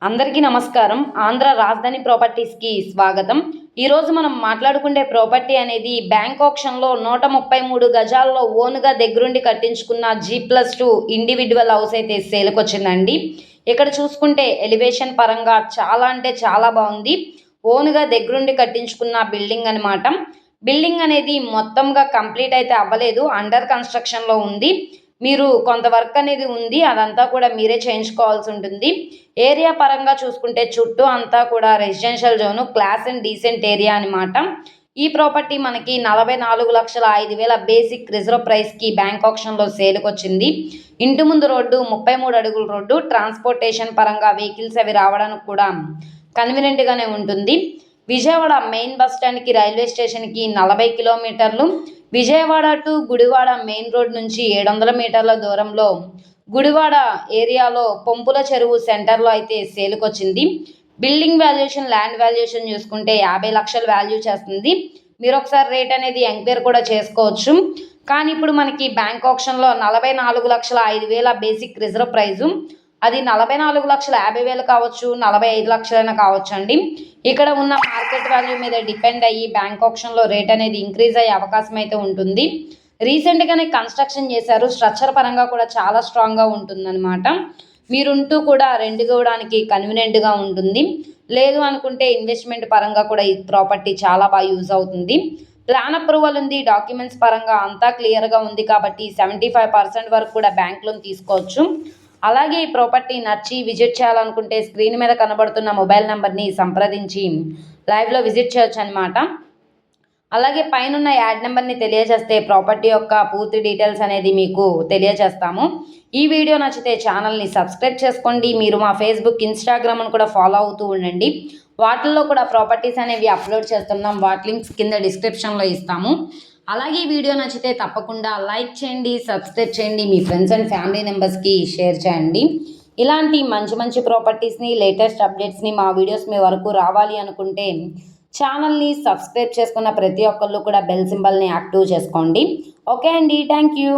అందరికీ నమస్కారం. ఆంధ్ర రాజధాని ప్రాపర్టీస్కి స్వాగతం. ఈరోజు మనం మాట్లాడుకునే ప్రాపర్టీ అనేది బ్యాంక్ ఆక్షన్లో 133 గజాల్లో ఓన్గా దగ్గరుండి కట్టించుకున్న G+2 ఇండివిజువల్ హౌస్ అయితే సేల్కి వచ్చిందండి. ఇక్కడ చూసుకుంటే ఎలివేషన్ పరంగా చాలా అంటే చాలా బాగుంది. ఓన్గా దగ్గరుండి కట్టించుకున్న బిల్డింగ్ అనమాట. బిల్డింగ్ అనేది మొత్తంగా కంప్లీట్ అయితే అవ్వలేదు, అండర్ కన్స్ట్రక్షన్లో ఉంది. మీరు కొంత వర్క్ అనేది ఉంది, అదంతా కూడా మీరే చేయించుకోవాల్సి ఉంటుంది. ఏరియా పరంగా చూసుకుంటే చుట్టూ అంతా కూడా residential zone, class and decent area అనమాట. ఈ ప్రాపర్టీ మనకి 44,05,000 బేసిక్ రిజర్వ్ ప్రైస్కి బ్యాంక్ ఆక్షన్లో సేల్కి వచ్చింది. ఇంటి ముందు రోడ్డు 33 అడుగుల రోడ్డు. ట్రాన్స్పోర్టేషన్ పరంగా వెహికల్స్ అవి రావడానికి కూడా కన్వీనియంట్గానే ఉంటుంది. విజయవాడ మెయిన్ బస్ స్టాండ్కి రైల్వే స్టేషన్కి 40 కిలోమీటర్లు. Vijayawada to Gudivada main road నుంచి 700 మీటర్ల దూరంలో గుడివాడ ఏరియాలో పొంపుల చెరువు సెంటర్లో అయితే సేల్కి వచ్చింది. బిల్డింగ్ వాల్యుయేషన్, ల్యాండ్ వాల్యుయేషన్ చూసుకుంటే 50 లక్షలు వాల్యూ చేస్తుంది. మీరు ఒకసారి రేట్ అనేది ఎంక్వైరీ కూడా చేసుకోవచ్చు. కానీ ఇప్పుడు మనకి బ్యాంక్ ఆక్షన్లో 44,05,000 బేసిక్ రిజర్వ్ ప్రైజు. అది 44,50,000 కావచ్చు, 45 లక్షలైనా కావచ్చు అండి. ఇక్కడ ఉన్న మార్కెట్ వాల్యూ మీద డిపెండ్ అయ్యి బ్యాంక్ ఆక్షన్లో రేట్ అనేది ఇంక్రీజ్ అయ్యే అవకాశం అయితే ఉంటుంది. రీసెంట్గానే కన్స్ట్రక్షన్ చేశారు. స్ట్రక్చర్ పరంగా కూడా చాలా స్ట్రాంగ్గా ఉంటుందన్నమాట. మీరుంటూ కూడా రెంట్ ఇవ్వడానికి కన్వీనియంట్గా ఉంటుంది. లేదు అనుకుంటే ఇన్వెస్ట్మెంట్ పరంగా కూడా ఈ ప్రాపర్టీ చాలా బాగా యూజ్ అవుతుంది. ప్లాన్ అప్రూవల్ ఉంది, డాక్యుమెంట్స్ పరంగా అంతా క్లియర్గా ఉంది కాబట్టి 75% వరకు కూడా బ్యాంక్ లోన్ తీసుకోవచ్చు. అలాగే ఈ ప్రాపర్టీ నచ్చి విజిట్ చేయాలనుకుంటే స్క్రీన్ మీద కనబడుతున్న మొబైల్ నెంబర్ని సంప్రదించి లైవ్లో విజిట్ చేయొచ్చు అనమాట. అలాగే పైన యాడ్ నెంబర్ని తెలియజేస్తే ప్రాపర్టీ యొక్క పూర్తి డీటెయిల్స్ అనేది మీకు తెలియజేస్తాము. ఈ వీడియో నచ్చితే ఛానల్ని సబ్స్క్రైబ్ చేసుకోండి. మీరు మా ఫేస్బుక్, ఇన్స్టాగ్రామ్ను కూడా ఫాలో అవుతూ ఉండండి. వాటిల్లో కూడా ప్రాపర్టీస్ అనేవి అప్లోడ్ చేస్తున్నాం. వాటి లింక్స్ కింద డిస్క్రిప్షన్లో ఇస్తాము. అలాగే ఈ వీడియో నచ్చితే తప్పకుండా లైక్ చేయండి, సబ్స్క్రైబ్ చేయండి, మీ ఫ్రెండ్స్ అండ్ ఫ్యామిలీ మెంబర్స్కి షేర్ చేయండి. ఇలాంటి మంచి మంచి ప్రాపర్టీస్ని, లేటెస్ట్ అప్డేట్స్ని మా వీడియోస్ మీ వరకు రావాలి అనుకుంటే ఛానల్ని సబ్స్క్రైబ్ చేసుకున్న ప్రతి ఒక్కళ్ళు కూడా బెల్ సింబల్ని యాక్టివ్ చేసుకోండి. ఓకే అండి, థ్యాంక్ యూ.